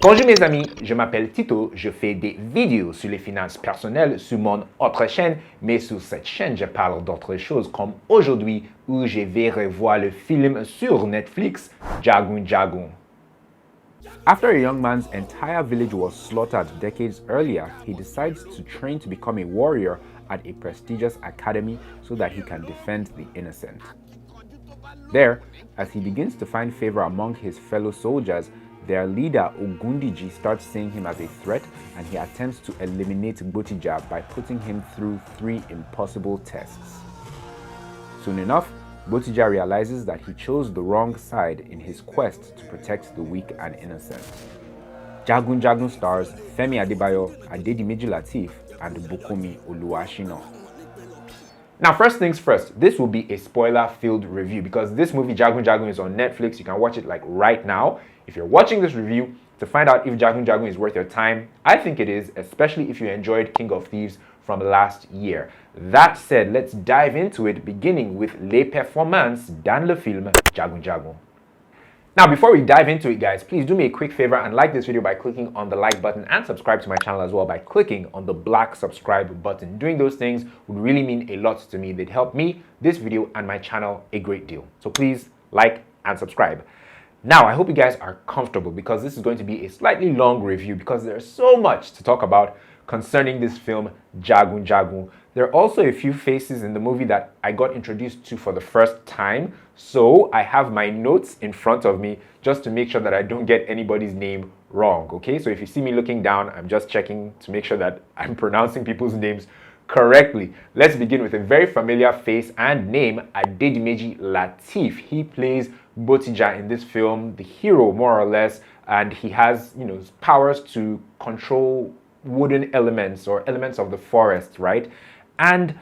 Bonjour mes amis, je m'appelle Tito, je fais des vidéos sur les finances personnelles sur mon autre chaîne, mais sur cette chaîne je parle d'autres choses comme aujourd'hui où je vais revoir le film sur Netflix, Jagun Jagun. After a young man's entire village was slaughtered decades earlier, he decides to train to become a warrior at a prestigious academy so that he can defend the innocent. There, as he begins to find favor among his fellow soldiers, their leader Ogundiji starts seeing him as a threat and he attempts to eliminate Gbotija by putting him through 3 impossible tests. Soon enough, Gbotija realizes that he chose the wrong side in his quest to protect the weak and innocent. Jagun Jagun stars Femi Adebayo, Adedimeji Lateef, and Bukunmi Oluwashina. Now, first things first, this will be a spoiler-filled review because this movie, Jagun Jagun, is on Netflix. You can watch it like right now. If you're watching this review to find out if Jagun Jagun is worth your time, I think it is, especially if you enjoyed King of Thieves from last year. That said, let's dive into it, beginning with les performances dans le film Jagun Jagun. Now, before we dive into it, guys, please do me a quick favor and like this video by clicking on the like button and subscribe to my channel as well by clicking on the black subscribe button. Doing those things would really mean a lot to me. They'd help me, this video, and my channel a great deal. So please like and subscribe. Now, I hope you guys are comfortable because this is going to be a slightly long review because there's so much to talk about concerning this film, Jagun Jagun. There are also a few faces in the movie that I got introduced to for the first time, so I have my notes in front of me just to make sure that I don't get anybody's name wrong, okay? So if you see me looking down, I'm just checking to make sure that I'm pronouncing people's names correctly. Let's begin with a very familiar face and name, Adedimeji Lateef. He plays Gbotija in this film, the hero more or less, and he has, powers to control wooden elements or elements of the forest, right? And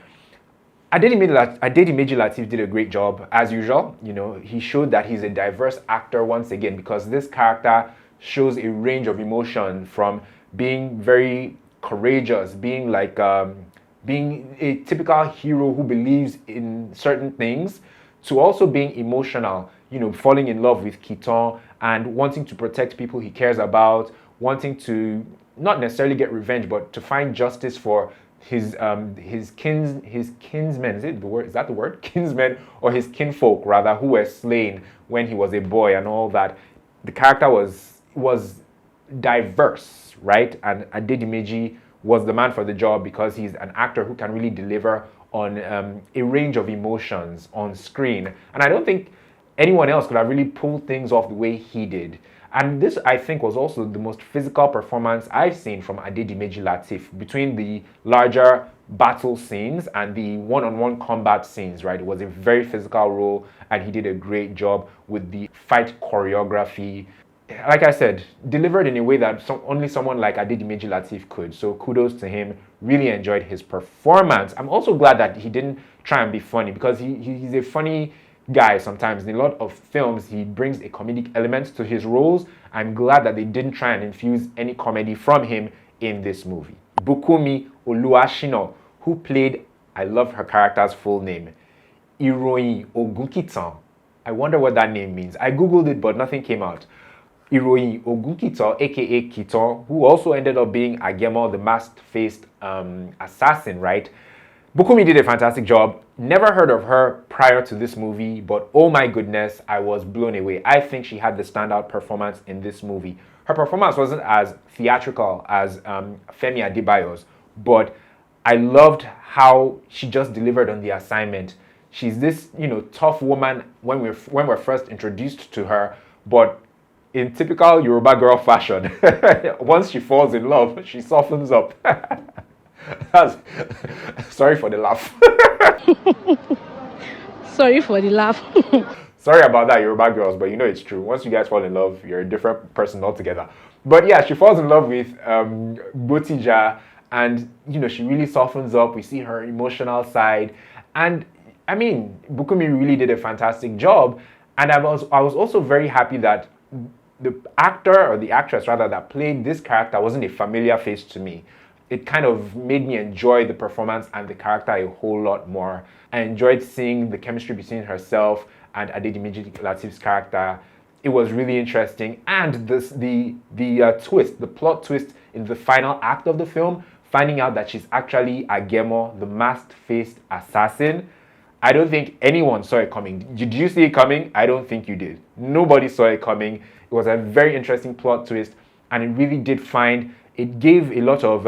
Adedimeji Lateef did a great job as usual. He showed that he's a diverse actor once again because this character shows a range of emotion from being very courageous, being like being a typical hero who believes in certain things, to also being emotional, falling in love with Kiton and wanting to protect people he cares about, wanting to not necessarily get revenge, but to find justice for his kinsmen. Is that the word? Kinsmen, or his kinfolk rather, who were slain when he was a boy and all that. The character was diverse, right? And Adedimeji was the man for the job because he's an actor who can really deliver on a range of emotions on screen. And I don't think anyone else could have really pulled things off the way he did. And this, I think, was also the most physical performance I've seen from Adedimeji Lateef between the larger battle scenes and the one-on-one combat scenes, right? It was a very physical role and he did a great job with the fight choreography. Like I said, delivered in a way that only someone like Adedimeji Lateef could. So kudos to him. Really enjoyed his performance. I'm also glad that he didn't try and be funny because he's a funny guy sometimes. In a lot of films, he brings a comedic element to his roles. I'm glad that they didn't try and infuse any comedy from him in this movie. Bukunmi Oluwashina, who played, I love her character's full name, Iroyin Ogunkitan. I wonder what that name means. I googled it, but nothing came out. Iroyin Ogunkitan, aka Kiton, who also ended up being Agemo, the masked-faced assassin, right? Bukunmi did a fantastic job. Never heard of her prior to this movie, but oh my goodness, I was blown away. I think she had the standout performance in this movie. Her performance wasn't as theatrical as Femi Adebayo's, but I loved how she just delivered on the assignment. She's this, tough woman when we're first introduced to her, but in typical Yoruba girl fashion, once she falls in love, she softens up. Sorry for the laugh. Sorry for the laugh. Sorry about that, Yoruba girls, but it's true. Once you guys fall in love, you're a different person altogether. But yeah, she falls in love with Gbotija, and she really softens up. We see her emotional side, and I mean, Bukunmi really did a fantastic job. And I was also very happy that the actor, or the actress rather, that played this character wasn't a familiar face to me. It kind of made me enjoy the performance and the character a whole lot more. I enjoyed seeing the chemistry between herself and Adedimeji Lateef's character. It was really interesting, and the plot twist in the final act of the film, finding out that she's actually Agemo, the masked-faced assassin. I don't think anyone saw it coming. Did you see it coming? I don't think you did. Nobody saw it coming. It was a very interesting plot twist, and it gave a lot of,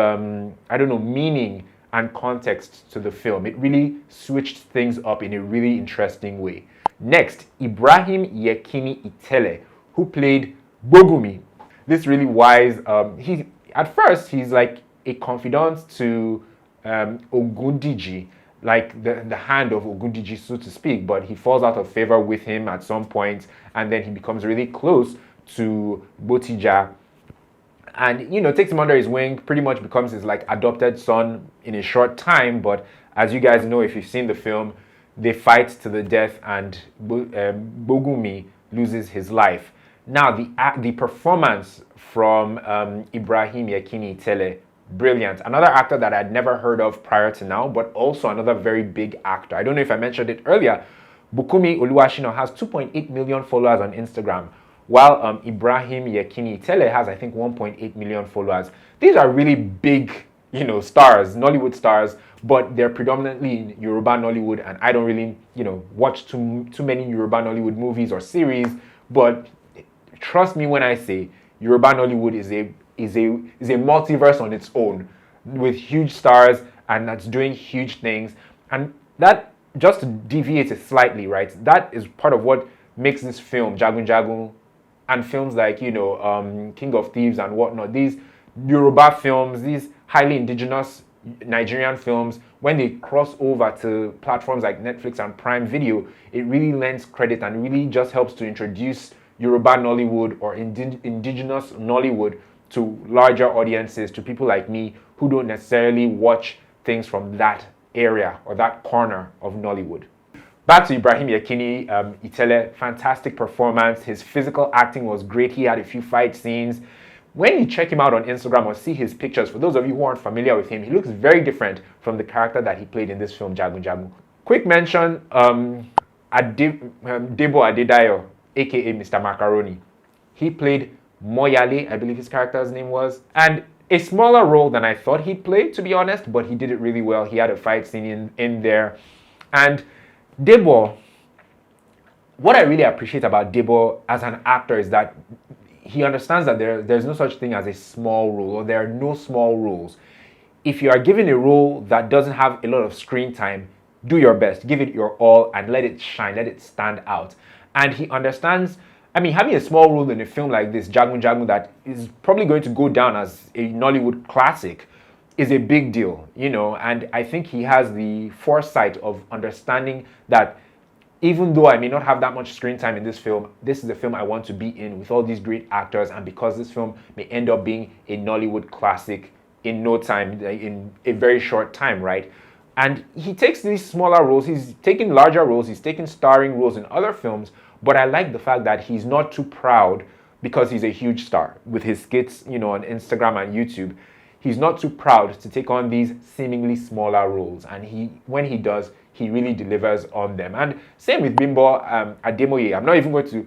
meaning and context to the film. It really switched things up in a really interesting way. Next, Ibrahim Yekini Itele, who played Bogumi. This really wise, at first he's like a confidant to Ogundiji, like the hand of Ogundiji, so to speak, but he falls out of favor with him at some point, and then he becomes really close to Gbotija, and takes him under his wing, pretty much becomes his like adopted son in a short time. But as you guys know, if you've seen the film, they fight to the death, and Bogumi loses his life. Now the performance from Ibrahim Yekini Itele, brilliant. Another actor that I'd never heard of prior to now, but also another very big actor. I don't know if I mentioned it earlier. Bukunmi Oluwashina has 2.8 million followers on Instagram, while Ibrahim Yekini Itele has, I think, 1.8 million followers. These are really big, stars, Nollywood stars, but they're predominantly in Yoruba Nollywood, and I don't really, watch too many Yoruba Nollywood movies or series, but trust me when I say Yoruba Nollywood is a multiverse on its own, with huge stars, and that's doing huge things. And that, just to deviate it slightly, right, that is part of what makes this film, Jagun Jagun, and films like, King of Thieves and whatnot, these Yoruba films, these highly indigenous Nigerian films, when they cross over to platforms like Netflix and Prime Video, it really lends credit and really just helps to introduce Yoruba Nollywood or indigenous Nollywood to larger audiences, to people like me who don't necessarily watch things from that area or that corner of Nollywood. Back to Ibrahim Yekini Itele, fantastic performance. His physical acting was great. He had a few fight scenes. When you check him out on Instagram or see his pictures, for those of you who aren't familiar with him, he looks very different from the character that he played in this film, Jagun Jagun. Quick mention, Bimbo Adebayo, aka Mr. Macaroni. He played Moyale, I believe his character's name was, and a smaller role than I thought he'd play, to be honest, but he did it really well. He had a fight scene in there. And Debo, what I really appreciate about Debo as an actor is that he understands that there's no such thing as a small role, or there are no small roles. If you are given a role that doesn't have a lot of screen time, do your best, give it your all, and let it shine, let it stand out. And he understands, having a small role in a film like this, Jagun Jagun, that is probably going to go down as a Nollywood classic, is a big deal, and I think he has the foresight of understanding that even though I may not have that much screen time in this film, this is the film I want to be in with all these great actors, and because this film may end up being a Nollywood classic in no time, in a very short time, right? And he takes these smaller roles, he's taking larger roles, he's taking starring roles in other films, but I like the fact that he's not too proud because he's a huge star with his skits, on Instagram and YouTube. He's not too proud to take on these seemingly smaller roles, and when he does, he really delivers on them. And same with Bimbo Ademoye. I'm not even going to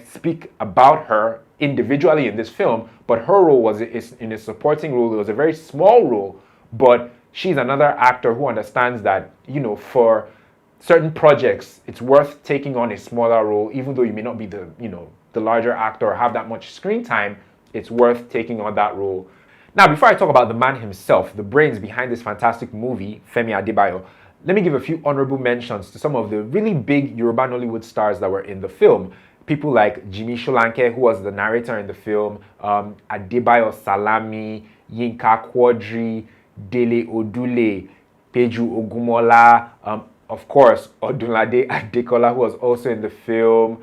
speak about her individually in this film, but her role was in a supporting role. It was a very small role, but she's another actor who understands that, for certain projects, it's worth taking on a smaller role, even though you may not be the larger actor or have that much screen time. It's worth taking on that role. Now, before I talk about the man himself, the brains behind this fantastic movie, Femi Adebayo, let me give a few honorable mentions to some of the really big Yoruba Nollywood stars that were in the film. People like Jimmy Sholanke, who was the narrator in the film, Adebayo Salami, Yinka Quadri, Dele Odule, Peju Ogumola, of course, Odunlade Adekola, who was also in the film,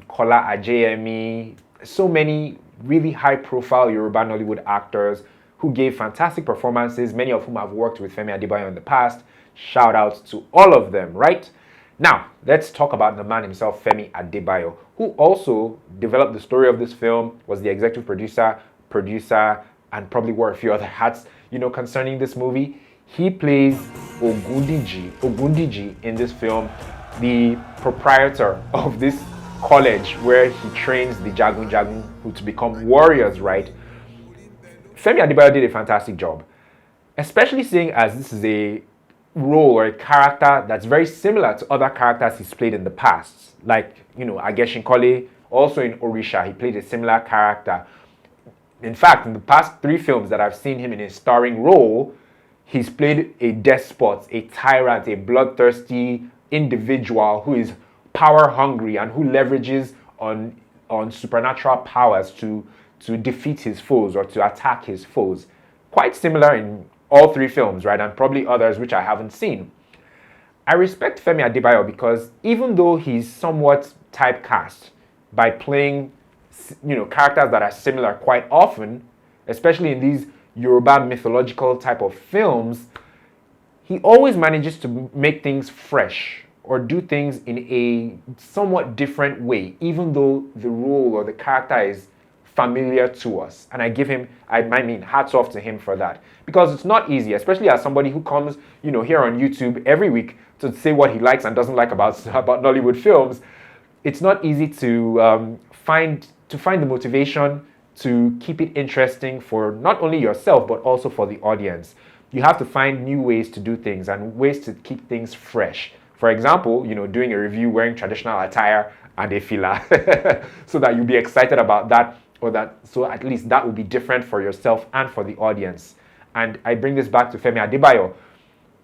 Kola Ajayemi, so many really high-profile Yoruba Nollywood actors who gave fantastic performances, many of whom have worked with Femi Adebayo in the past. Shout out to all of them, right? Now, let's talk about the man himself, Femi Adebayo, who also developed the story of this film, was the executive producer, and probably wore a few other hats, concerning this movie. He plays Ogundiji in this film, the proprietor of this college where he trains the Jagun Jagun who to become warriors, right? Femi Adebayo did a fantastic job, especially seeing as this is a role or a character that's very similar to other characters he's played in the past. Like, Ageshinkole, also in Orisha, he played a similar character. In fact, in the past 3 films that I've seen him in a starring role, he's played a despot, a tyrant, a bloodthirsty individual who is power hungry and who leverages on supernatural powers to defeat his foes or to attack his foes. Quite similar in all 3 films, right? And probably others which I haven't seen. I respect Femi Adebayo because even though he's somewhat typecast by playing, characters that are similar quite often, especially in these Yoruba mythological type of films, he always manages to make things fresh or do things in a somewhat different way, even though the role or the character is familiar to us. And I mean, hats off to him for that. Because it's not easy, especially as somebody who comes, here on YouTube every week to say what he likes and doesn't like about Nollywood films. It's not easy to find the motivation to keep it interesting for not only yourself, but also for the audience. You have to find new ways to do things and ways to keep things fresh. For example, doing a review wearing traditional attire and a fila so that you'll be excited about that, so at least that will be different for yourself and for the audience. And I bring this back to Femi Adebayo.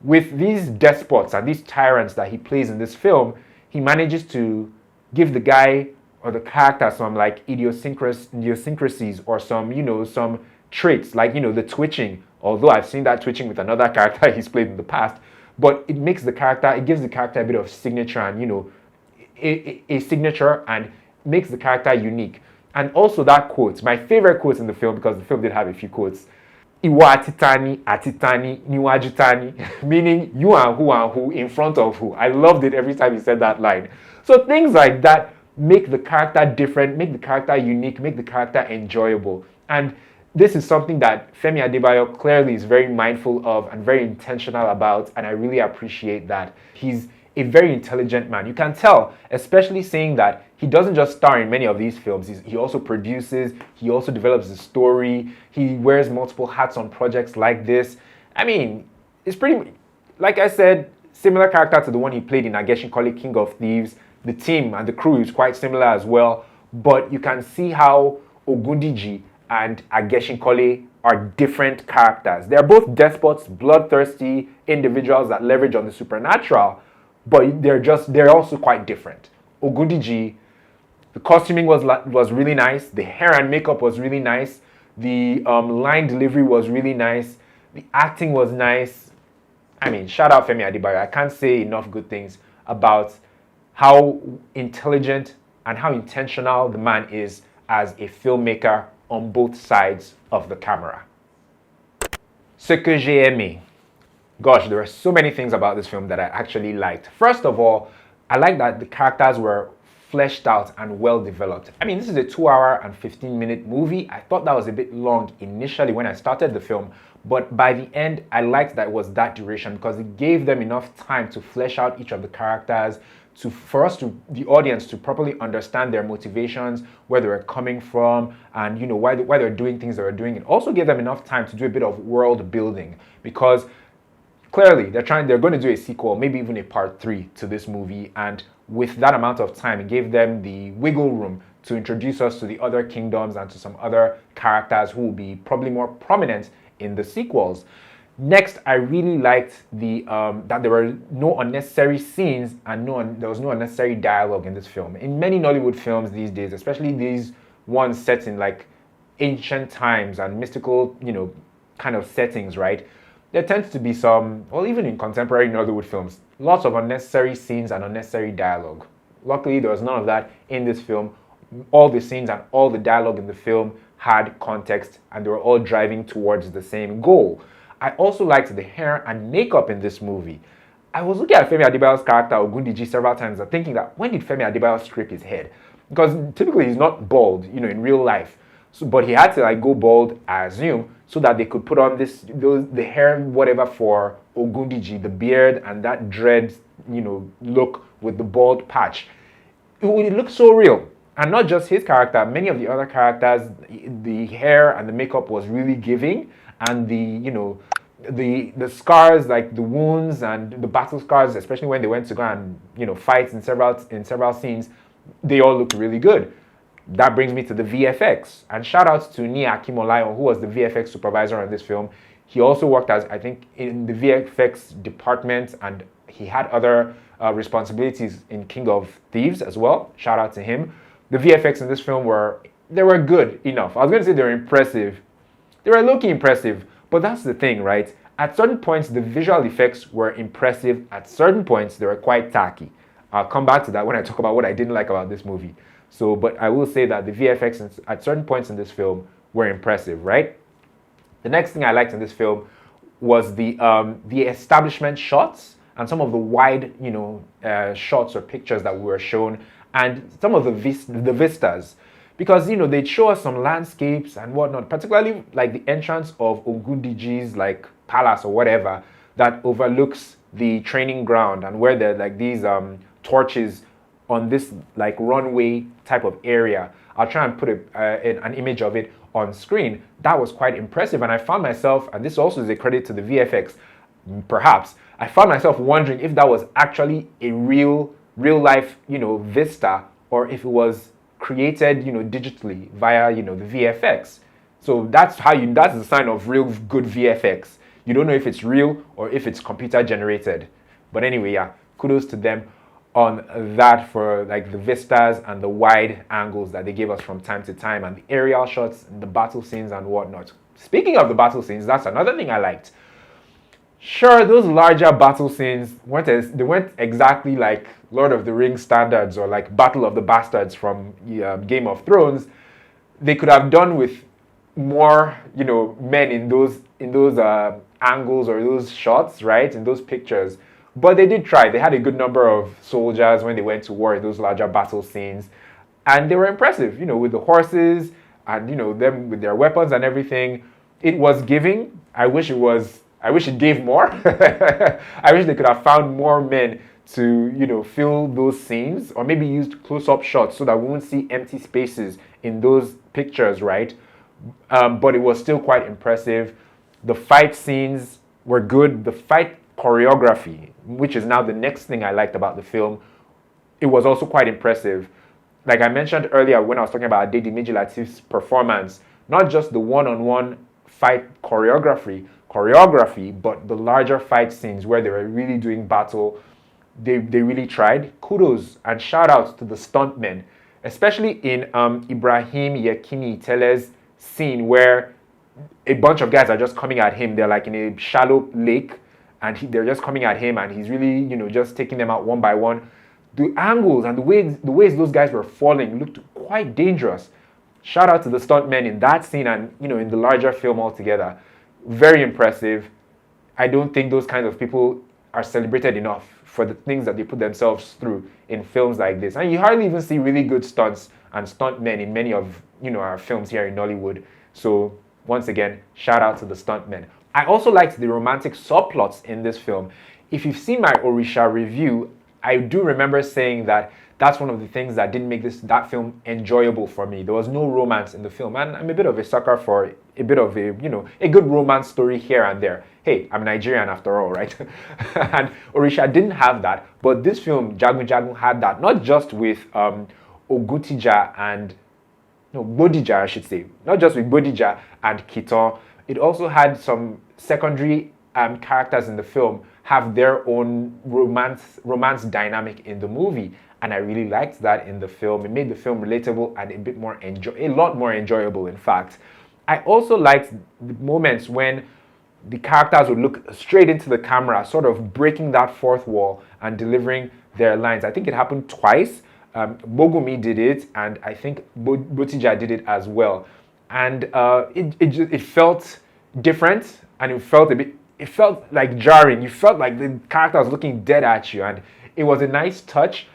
With these despots and these tyrants that he plays in this film, he manages to give the guy or the character some like idiosyncrasies or some traits, like the twitching, although I've seen that twitching with another character he's played in the past. But it gives the character a bit of signature and, a signature, and makes the character unique. And also that quote, my favorite quote in the film, because the film did have a few quotes, Iwa atitani, atitani, niwa jitani, meaning you and who in front of who. I loved it every time he said that line. So things like that make the character different, make the character unique, make the character enjoyable. And this is something that Femi Adebayo clearly is very mindful of and very intentional about, and I really appreciate that. He's a very intelligent man. You can tell, especially seeing that he doesn't just star in many of these films. He also produces, he also develops the story, he wears multiple hats on projects like this. I mean, it's pretty, like I said, similar character to the one he played in Ageshinkole, King of Thieves. The team and the crew is quite similar as well, but you can see how Ogundiji and Ageshinkole are different characters. They're both despots, bloodthirsty individuals that leverage on the supernatural, but they're also quite different. Ogundiji, the costuming was really nice, the hair and makeup was really nice, the line delivery was really nice, the acting was nice. I mean, shout out Femi Adebayo. I can't say enough good things about how intelligent and how intentional the man is as a filmmaker on both sides of the camera. Ce que j'ai aimé. Gosh, there are so many things about this film that I actually liked. First of all, I like that the characters were fleshed out and well developed. I mean, this is a 2-hour and 15-minute movie. I thought that was a bit long initially when I started the film, but by the end, I liked that it was that duration because it gave them enough time to flesh out each of the characters, for us, the audience, to properly understand their motivations, where they're coming from, and why they're doing things they're doing. It also gave them enough time to do a bit of world building, because clearly they're going to do a sequel, maybe even a part 3 to this movie, and with that amount of time, it gave them the wiggle room to introduce us to the other kingdoms and to some other characters who will be probably more prominent in the sequels. Next, I really liked that there were no unnecessary scenes and there was no unnecessary dialogue in this film. In many Nollywood films these days, especially these ones set in like ancient times and mystical, kind of settings, right? There tends to be some, well, even in contemporary Nollywood films, lots of unnecessary scenes and unnecessary dialogue. Luckily, there was none of that in this film. All the scenes and all the dialogue in the film had context, and they were all driving towards the same goal. I also liked the hair and makeup in this movie. I was looking at Femi Adebayo's character, Ogundiji, several times and thinking that when did Femi Adebayo scrape his head? Because typically he's not bald, in real life. So, but he had to go bald, I assume, so that they could put on the hair, whatever, for Ogundiji, the beard and that dread, look with the bald patch. it looked so real. And not just his character, many of the other characters, the hair and the makeup was really giving, and the scars, like the wounds and the battle scars, especially when they went to go and fight in several scenes, they all looked really good. That brings me to the VFX, and shout out to Nia Akimolayo, who was the VFX supervisor on this film. He also worked as, I think, in the VFX department, and he had other responsibilities in King of Thieves as well. Shout out to him. The VFX in this film were good enough. I was going to say they were impressive. They were low-key impressive, but that's the thing, right? At certain points, the visual effects were impressive. At certain points, they were quite tacky. I'll come back to that when I talk about what I didn't like about this movie. So, but I will say that the VFX at certain points in this film were impressive, right? The next thing I liked in this film was the establishment shots and some of the wide, shots or pictures that were shown, and some of the vistas, because they'd show us some landscapes and whatnot, particularly like the entrance of Ogundiji's like palace or whatever that overlooks the training ground, and where there are like these torches on this like runway type of area. I'll try and put an image of it on screen. That was quite impressive, and I found myself, and this also is a credit to the VFX, perhaps, I found myself wondering if that was actually a real life, vista, or if it was created, digitally via, the VFX. So that's the sign of real good VFX. You don't know if it's real or if it's computer generated. But anyway, yeah, kudos to them on that for like the vistas and the wide angles that they gave us from time to time, and the aerial shots and the battle scenes and whatnot. Speaking of the battle scenes, that's another thing I liked. Sure, those larger battle scenes weren't exactly like Lord of the Rings standards or like Battle of the Bastards from Game of Thrones. They could have done with more, men in those angles or those shots, right? In those pictures. But they did try. They had a good number of soldiers when they went to war in those larger battle scenes. And they were impressive, with the horses and, them with their weapons and everything. It was giving. I wish it gave more. I wish they could have found more men to, fill those scenes, or maybe used close-up shots so that we won't see empty spaces in those pictures, right? But it was still quite impressive. The fight scenes were good. The fight choreography, which is now the next thing I liked about the film, it was also quite impressive. Like I mentioned earlier when I was talking about Adedimeji Lateef's performance, not just the one-on-one fight choreography, but the larger fight scenes where they were really doing battle, they really tried. Kudos and shout outs to the stuntmen, especially in Ibrahim, Yekini, Itele's scene where a bunch of guys are just coming at him. They're like in a shallow lake, and they're just coming at him, and he's really, just taking them out one by one. The angles and the ways those guys were falling looked quite dangerous. Shout out to the stuntmen in that scene and, in the larger film altogether. Very impressive. I don't think those kinds of people are celebrated enough for the things that they put themselves through in films like this. And you hardly even see really good stunts and stuntmen in many of, our films here in Nollywood. So once again, shout out to the stuntmen. I also liked the romantic subplots in this film. If you've seen my Orisha review, I do remember saying that that's one of the things that didn't make that film enjoyable for me. There was no romance in the film, and I'm a bit of a sucker for a bit of a good romance story here and there. Hey, I'm Nigerian after all, right? And Orisha didn't have that, but this film, Jagun Jagun, had that, not just with Gbotija and Gbotija, I should say, not just with Gbotija and Kiton. It also had some secondary characters in the film have their own romance dynamic in the movie, and I really liked that in the film. It made the film relatable and a lot more enjoyable, in fact. I also liked the moments when the characters would look straight into the camera, sort of breaking that fourth wall and delivering their lines. I think it happened twice. Bogumi did it, and I think Gbotija did it as well. And it felt different, and it felt like jarring. You felt like the character was looking dead at you, and it was a nice touch.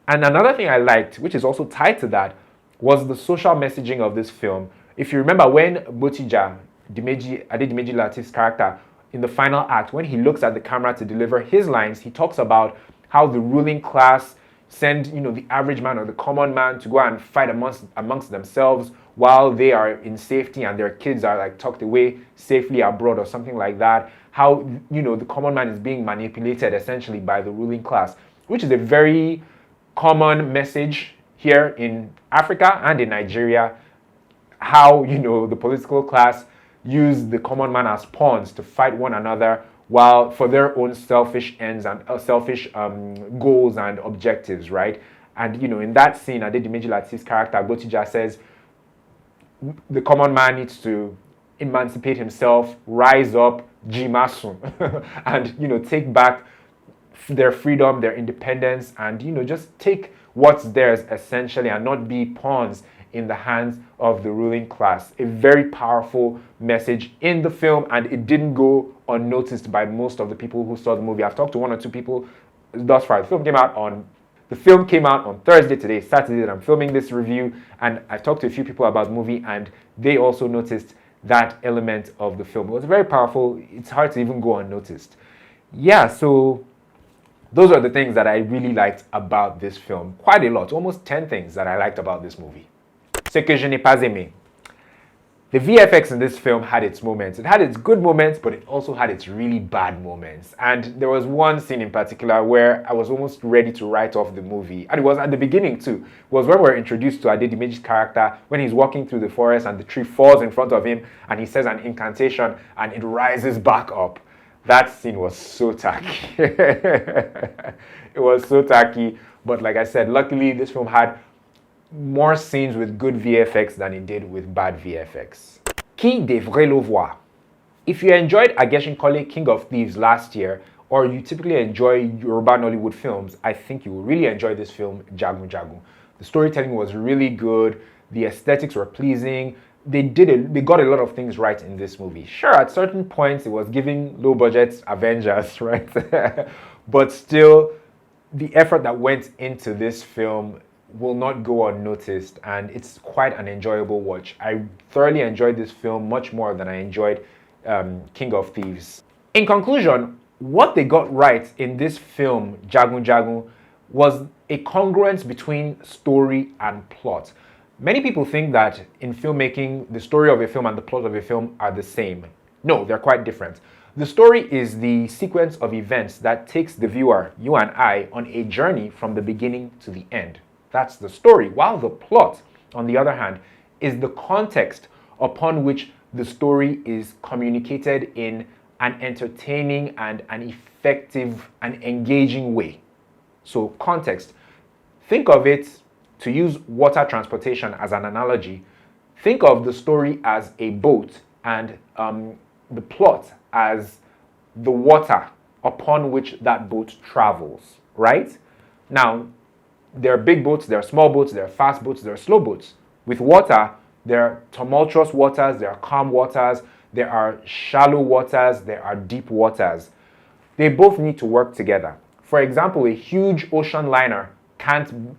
And another thing I liked, which is also tied to that, was the social messaging of this film. If you remember when Gbotija, Adedimeji Lateef's character, in the final act, when he looks at the camera to deliver his lines, he talks about how the ruling class, send, the average man or the common man to go and fight amongst themselves while they are in safety and their kids are like tucked away safely abroad or something like that. How, the common man is being manipulated essentially by the ruling class, which is a very common message here in Africa and in Nigeria. How, the political class use the common man as pawns to fight one another while for their own selfish ends and selfish goals and objectives, right? And, in that scene, Adedimeji Lateef's character, Gbotija, says the common man needs to emancipate himself, rise up, jimasun, and, take back their freedom, their independence, and, just take what's theirs essentially and not be pawns in the hands of the ruling class. A very powerful message in the film, and it didn't go unnoticed by most of the people who saw the movie. I've talked to one or two people thus far. The film came out on Thursday. Today is Saturday that I'm filming this review, and I've talked to a few people about the movie, and they also noticed that element of the film. It was very powerful. It's hard to even go unnoticed. Yeah, so those are the things that I really liked about this film. Quite a lot, almost 10 things that I liked about this movie. Ce que je n'ai pas aimé. The VFX in this film had its moments. It had its good moments, but it also had its really bad moments. And there was one scene in particular where I was almost ready to write off the movie. And it was at the beginning too. It was when we were introduced to Adedimeji's character, when he's walking through the forest and the tree falls in front of him and he says an incantation and it rises back up. That scene was so tacky. It was so tacky. But like I said, luckily this film had more scenes with good VFX than it did with bad VFX. Qui devrait le voir? If you enjoyed Ageshinkole King of Thieves last year, or you typically enjoy Yoruba Nollywood films, I think you will really enjoy this film, Jagun Jagun. The storytelling was really good. The aesthetics were pleasing. They got a lot of things right in this movie. Sure, at certain points it was giving low budget Avengers, right? But still, the effort that went into this film will not go unnoticed, and it's quite an enjoyable watch. I thoroughly enjoyed this film much more than I enjoyed King of Thieves. In conclusion, what they got right in this film, Jagun Jagun, was a congruence between story and plot. Many people think that in filmmaking, the story of a film and the plot of a film are the same. No, they're quite different. The story is the sequence of events that takes the viewer, you and I, on a journey from the beginning to the end. That's the story, while the plot, on the other hand, is the context upon which the story is communicated in an entertaining and an effective and engaging way. So context, think of it, to use water transportation as an analogy, think of the story as a boat and the plot as the water upon which that boat travels, right? Now, there are big boats, there are small boats, there are fast boats, there are slow boats. With water, there are tumultuous waters, there are calm waters, there are shallow waters, there are deep waters. They both need to work together. For example, a huge ocean liner can't,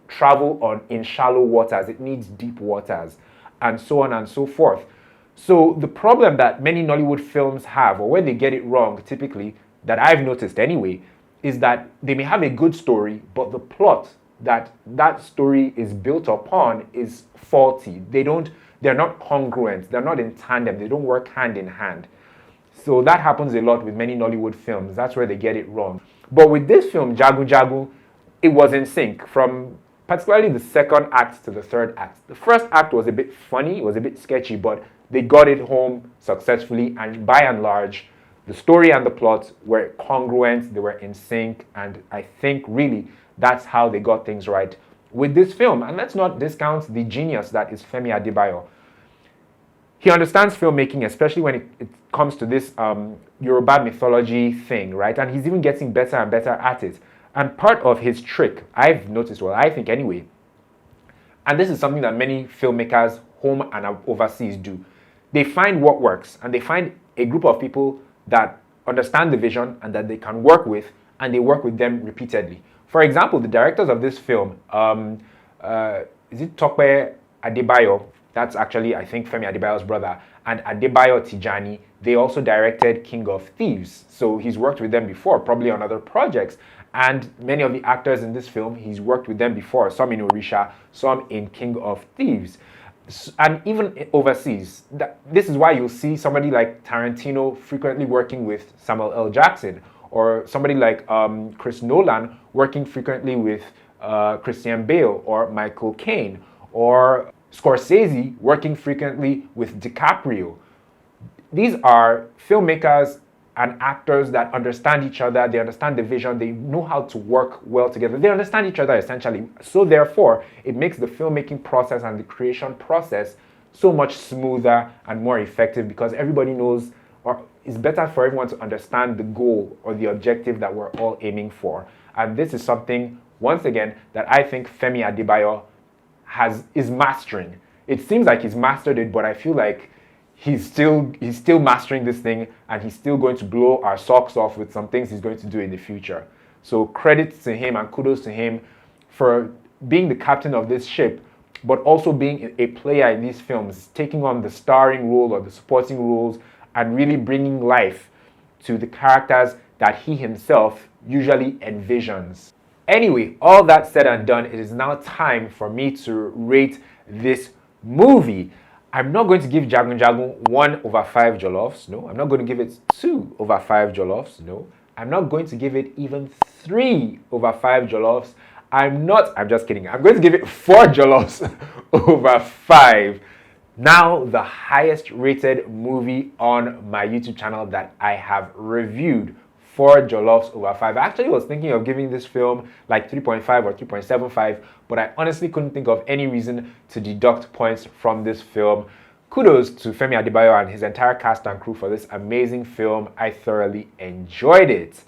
travel in shallow waters. It needs deep waters, and so on and so forth. So the problem that many Nollywood films have, or where they get it wrong typically, that I've noticed anyway, is that they may have a good story, but the plot that story is built upon is faulty. They're not congruent, they're not in tandem, they don't work hand in hand. So that happens a lot with many Nollywood films. That's where they get it wrong. But with this film, Jagun Jagun, it was in sync from particularly the second act to the third act. The first act was a bit funny, it was a bit sketchy, but they got it home successfully, and by and large, the story and the plot were congruent, they were in sync, and I think really that's how they got things right with this film. And let's not discount the genius that is Femi Adebayo. He understands filmmaking, especially when it comes to this Yoruba mythology thing, right? And he's even getting better and better at it. And part of his trick, I've noticed, well, I think anyway, and this is something that many filmmakers home and overseas do, they find what works, and they find a group of people that understand the vision and that they can work with, and they work with them repeatedly. For example, the directors of this film, is it Tope Adebayo? That's actually, I think, Femi Adebayo's brother, and Adebayo Tijani. They also directed King of Thieves, so he's worked with them before, probably on other projects. And many of the actors in this film, he's worked with them before, some in Orisha, some in King of Thieves, and even overseas. This is why you'll see somebody like Tarantino frequently working with Samuel L. Jackson, or somebody like Chris Nolan working frequently with Christian Bale or Michael Caine, or Scorsese working frequently with DiCaprio. These are filmmakers and actors that understand each other, they understand the vision, they know how to work well together, they understand each other essentially. So therefore, it makes the filmmaking process and the creation process so much smoother and more effective, because everybody knows, or it's better for everyone to understand the goal or the objective that we're all aiming for. And this is something, once again, that I think Femi Adebayo is mastering. It seems like he's mastered it, but I feel like he's still mastering this thing, and he's still going to blow our socks off with some things he's going to do in the future. So credit to him and kudos to him for being the captain of this ship, but also being a player in these films, taking on the starring role or the supporting roles and really bringing life to the characters that he himself usually envisions. Anyway, all that said and done, it is now time for me to rate this movie. I'm not going to give Jagun Jagun 1/5 jollofs. No. I'm not going to give it 2/5 jollofs. No. I'm not going to give it even 3/5 jollofs. I'm just kidding. I'm going to give it 4 jollofs over 5. Now, the highest rated movie on my YouTube channel that I have reviewed, 4 jollofs over 5. I actually was thinking of giving this film like 3.5 or 3.75, but I honestly couldn't think of any reason to deduct points from this film. Kudos to Femi Adebayo and his entire cast and crew for this amazing film. I thoroughly enjoyed it.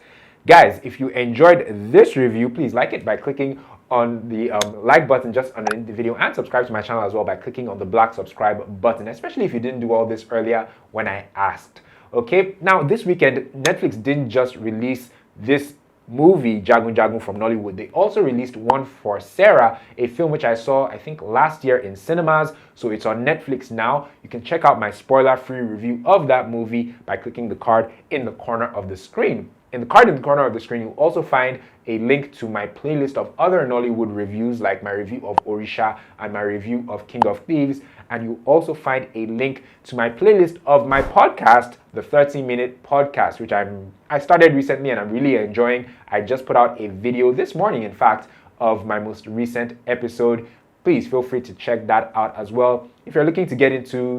Guys, if you enjoyed this review, please like it by clicking on the like button just underneath the video, and subscribe to my channel as well by clicking on the black subscribe button, especially if you didn't do all this earlier when I asked. Okay, now this weekend, Netflix didn't just release this movie, Jagun Jagun from Nollywood. They also released one for Sarah, a film which I saw, I think, last year in cinemas. So it's on Netflix now. You can check out my spoiler-free review of that movie by clicking the card in the corner of the screen. In the card in the corner of the screen, you'll also find a link to my playlist of other Nollywood reviews, like my review of Orisha and my review of King of Thieves. And you'll also find a link to my playlist of my podcast, the 30-minute podcast, which I started recently and I'm really enjoying. I just put out a video this morning, in fact, of my most recent episode. Please feel free to check that out as well. If you're looking to get into,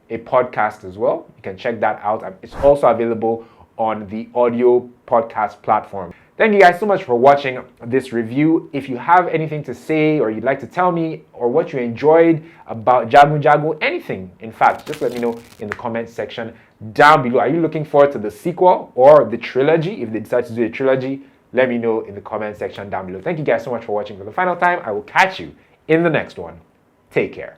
a podcast as well, you can check that out. It's also available on the audio podcast platform. Thank you guys so much for watching this review. If you have anything to say, or you'd like to tell me, or what you enjoyed about Jagun Jagun, anything, in fact, just let me know in the comment section down below. Are you looking forward to the sequel or the trilogy? If they decide to do a trilogy, let me know in the comment section down below. Thank you guys so much for watching for the final time. I will catch you in the next one. Take care.